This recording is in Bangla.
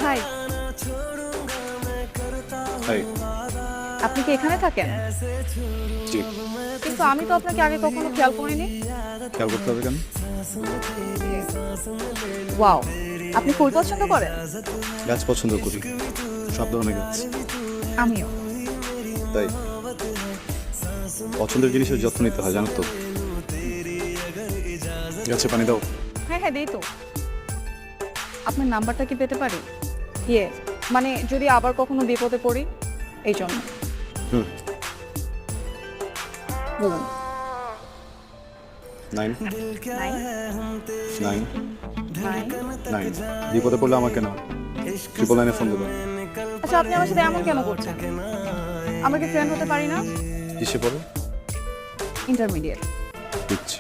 High, high. আপনি কি এখানে থাকেন? জি। কিন্তু আমি তো আপনাকে আগে কখনো খেয়াল করিনি। খেয়াল করতে হবে কেন? ওয়াও, আপনি ফুল পছন্দ করেন? গাছ পছন্দ করি, সব ধরনের গাছ। আমিও। তাই পছন্দের জিনিসের যত্ন নিতে হয়, জানো তো। গাছে পানি দাও। হ্যাঁ হ্যাঁ, দেই তো। আপনার নাম্বারটা কি পেতে পারি? ইয়ে, মানে যদি আবার কখনো বিপদে পড়ি, এই জন্য। হুম। বলুন। 9 নাইন 9 নাইন 9 বিপদে পড়লে আমাকে না, 999 ফোন দেবো। আচ্ছা, আপনি আমার সাথে এমন কেন করছেন? আমরা কি ফ্রেন্ড হতে পারি না? কিসে পড়ো? ইন্টারমিডিয়েট। দিচ্ছি।